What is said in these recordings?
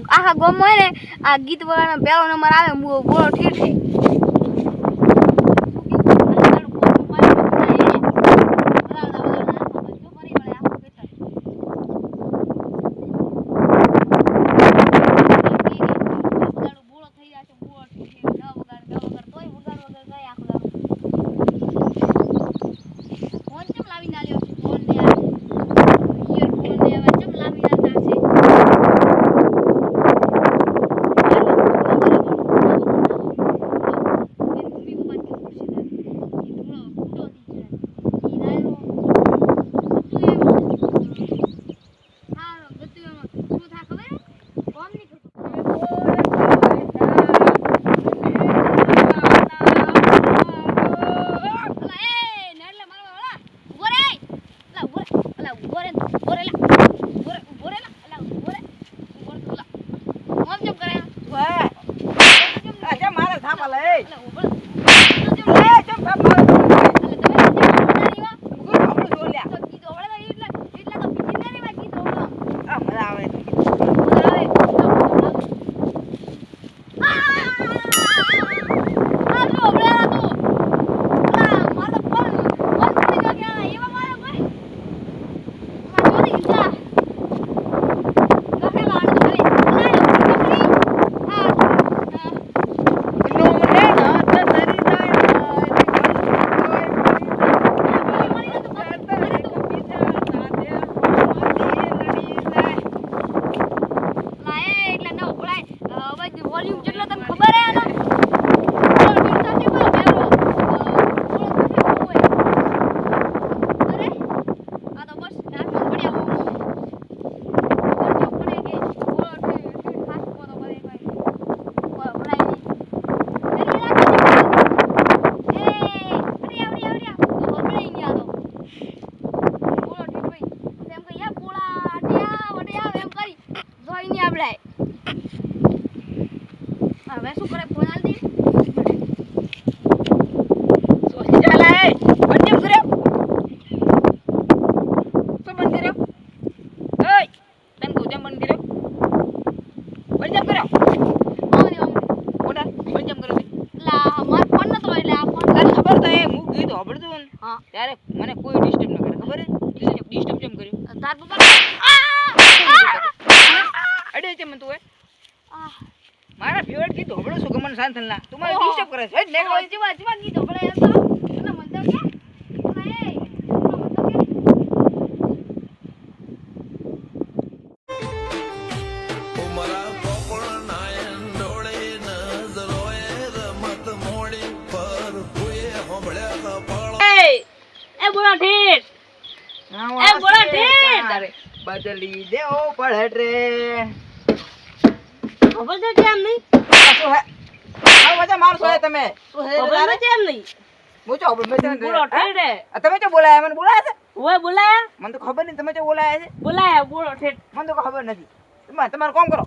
આખા ગોમ હોય ને આ ગીત વાળાનો પહેલો નંબર આવે બોલો ઠીક છે. ત્યારે મને કોઈ ડિસ્ટર્બ ન કરે ખબર હે ડિસ્ટર્બ કેમ કર્યું તાર પપ્પા અડે છે મને તું હે મારા ફેવરેટ ગીત હોબળો છો ગમન શાંતલના તું મને ડિસ્ટર્બ કરે છે ને કોઈ જીવા જીવા ગીત હોબળે એમ તો અને મન તો કે બદલી દેવો પડે રે ખબર છે કેમ નહીં શું હે આ વજે મારશો હે તમે શું હે ખબર છે કેમ નહીં પૂછો બોલો ઠેડે તમે તો બોલાયા મને બોલાયા છે ઓય બોલાયા મને તો ખબર નહીં તમે તો બોલાયા છે બોલાયા બોલો ઠેડ મને તો ખબર નથી તમે તમારું કામ કરો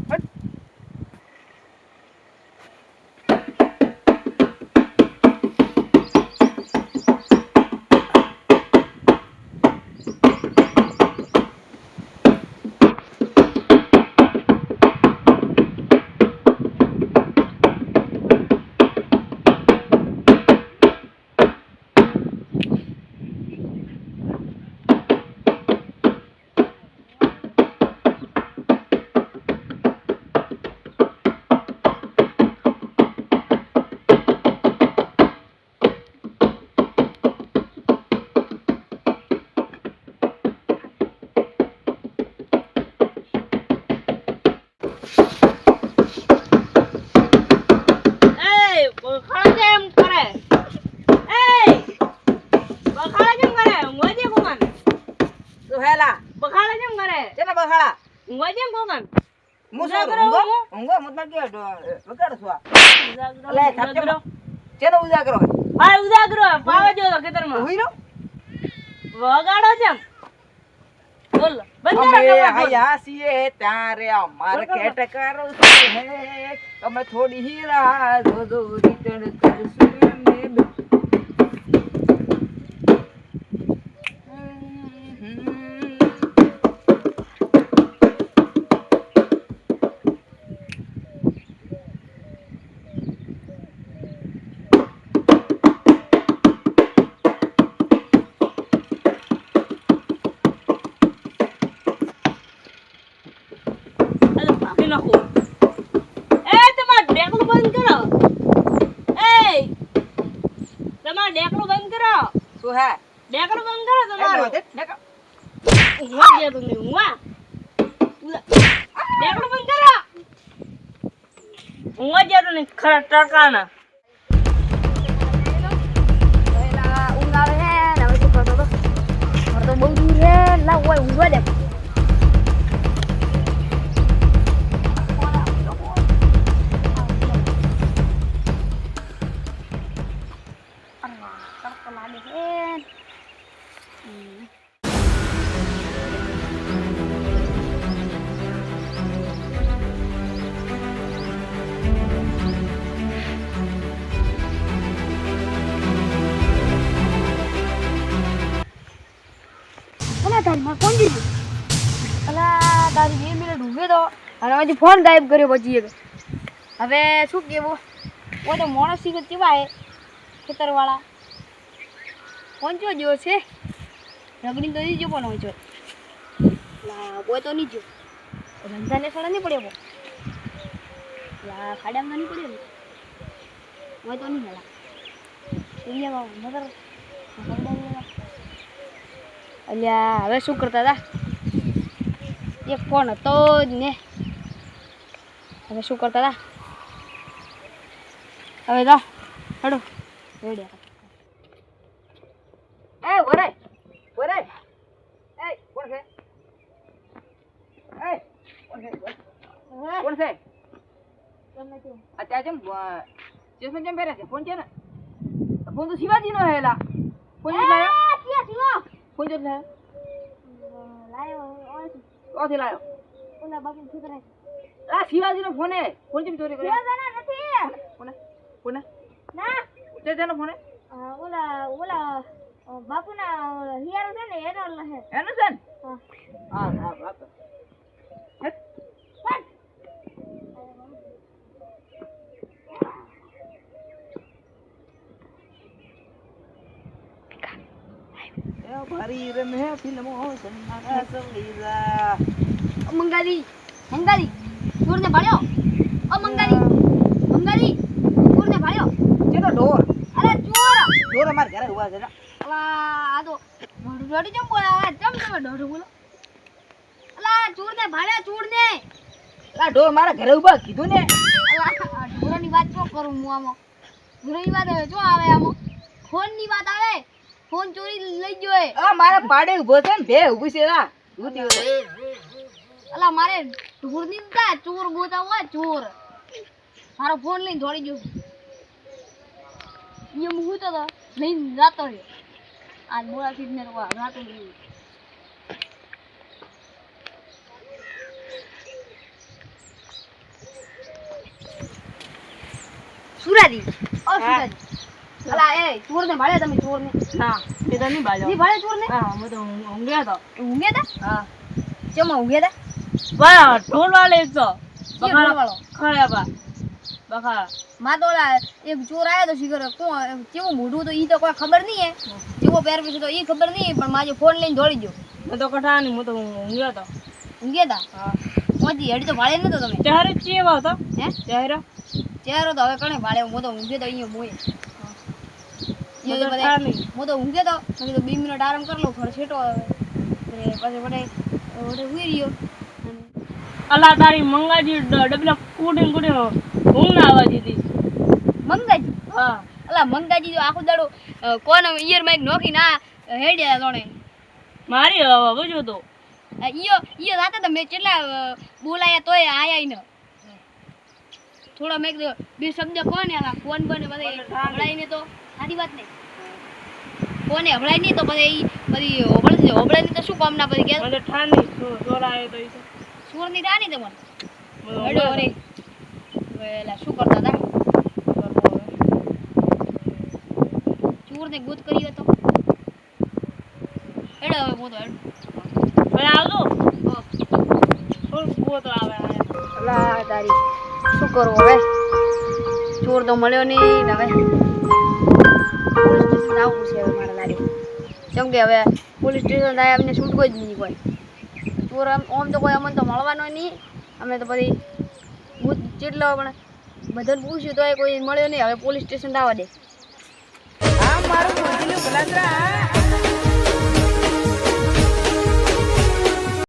ઊંઘવા જેમ ભગવાન મુસાફર ઊંઘો મતમાં કે વગાડ છો અલે થાપજો ચેનો ઉજાગરો ભાઈ ઉજાગરો પાવા જો તો ખેતરમાં ઉઈ રો વગાડો જેમ બોલ બંધ અમે કરો આયા છીએ તારે માર્કેટ કરો છે તમે થોડી હીરા જોજો રિટર્ન કરશું ને અરે ભાગી નાખો એ તમાર ડેકલું બંધ કરો એ તમાર ડેકલું બંધ કરો શું હે ડેકલું બંધ કરો તમારું ડેકો ઊંઘવા દે તમે ઊંઘવા ડેકલું બંધ કરો ઊંઘવા દે તો નહીં ખરા ટકાના પહેલા ઊંઘ આવે છે ને હવે શું કરતો હતો ઘર તો બહુ દૂર છે ના હોય ઊંઘવા દે તડકો લાગે છે તારીમાં કોણ દીધું અલા તારી 2 મિનિટ ઊભે તો અને હજી ફોન ગાયબ કર્યો પછી હવે શું કેવું ઓ તો માણસ શીખે કેવા હે ખેતરવાળા પહોંચ્યો જો છે રગડી તો નહીં જો પણ હોય છે લા કોઈ તો નહીં જો રંધાને સડા નહીં પડ્યો લા ખાડામાં નહીં પડ્યો હોય તો નહીં હેલા મગર અલ્યા હવે શું કરતા હતા એક ફોન હતો જ ને હવે શું કરતા હતા હવે જા હડો રેડિયા એ ઓરે ઓરે એ કોણ છે એ કોણ છે તમે તો અત્યારે જેમ ચેસન જેમ પહેરે છે ફોન છે ને ફોન તો શિવાજી નો હેલા ફોન જ લાયો ફોન જ લાયો લાયો કોથી લાયો ઓલા બાકી છોકરા આ શિવાજી નો ફોન હે ફોન કેમ ચોરી કર્યો જણા નથી કોને કોને ના તે તેનો ફોન હે ઓલા બાપુના હિયારો છે ને એનો હે એનો છે ને હા હા વાત ભારી રમે ફિલ્મો સંગીતા સંગીતા મંગારી ચોરને ભાળ્યો ઓ મંગારી ચોરને ભાળ્યો ચેનો ઢોર અરે ચોર ઢોર અમાર ઘરે ઉભા છે આ તો દોડી જમ બોલા જમ તમે દોડી બોલો અલા ચોરને ભાળ્યો ચોરને આ ઢોર મારા ઘરે ઉભા કીધું ને અલા ઢોરની વાત તો કરું હું આમાં ઢોરની વાત આવે જો આવે આમાં ફોનની વાત આવે ફોન ચોરી લઈ ગયો એ આ મારા પાડે ઉભો છે ને બે ઊભી છે આ અલા મારે ઢોરની કા ચોર ગોતા હોય ચોર મારો ફોન લઈને દોડી ગયો એ હું તો લઈને જાતો રહ્યો આ મોડા સીધને તો રાતો રહ્યો સુરાજી ઓ સુરાજી અલા એ ચોરને ભાળ્યા તમે ચોરને ના તે તો નહીં બાજો ની ભાળ્યા ચોરને હા હું તો ઊંઘ્યા તો ઊંઘ્યા તા હા ચમા ઊંઘ્યા તા બા ઢોલ વાળે એક તો ઢોલ વાળો? ખળ્યા બા બખા માં તો ઓલા એક ચોર આયો તો શીખર કોણ કેવું મોઢું તો ઈ તો કોઈ ખબર નહીં હે કેવો પહેર છે તો ઈ ખબર નહીં પણ માજો ફોન લઈને દોડી ગયો હું તો કઠા નહીં હું તો ઊંઘ્યો તો ઊંઘ્યા તા હા મોજી હેડી તો ભાળે નતો તમે ચહેરો ચેવો હતો હે ચહેરો ચહેરો તો હવે કણે ભાળે હું તો ઊંઘ્યો તો અહીંયા મોય હું તો કઠા નહીં હું તો ઊંઘ્યો તો મેં કીધું 2 મિનિટ આરામ કરી લઉં ઘર છેટો આવે પછી વડે હુઈ રહ્યો અલા તારી મંગાજી ડબલા કુડીને કુડીને ઊંઘ ના આવવા દીધી મંગાજી હા અલા મંગાજી તો આખો દાડો કોને ઈયર માઈક નોખી ના હેડ્યા તોણે મારી બજો તો ઈયો રાતે તો મેં કેટલા બોલાયા તોય આયા ન થોડા મેં કીધું બે શબ્દ કોને આલા ફોન બને બધે હવળાઈને તો સારી વાત નહીં કોને હવળાઈ નહીં તો બધી હોબળે નહીં તો શું કામ ના બધી મને ઠાની સોરાય તો સુર ની રાની તમને હડો રે વેલા શું કરતા હતા ચોર ને ગોત કર્યો તો હેડો હવે મોતો હેડ હવે આવજો થોડું ગોત આવે અલા તારી શું કરવું હવે ચોર તો મળ્યો નહીં ને હવે પોલીસ સ્ટેશન આવવું છે હવે મારે લાગે કેમ કે હવે પોલીસ સ્ટેશન આવ્યા અમને છૂટકો જ નહીં કોઈ ચોર આમ તો કોઈ અમને તો મળવાનો નહીં અમે તો પછી ભૂત જેટલો પણ બધાને પૂછ્યું તો કોઈ મળ્યો નહીં હવે પોલીસ સ્ટેશન આવવા દે આ મારું ભોજીનું ભલાસરા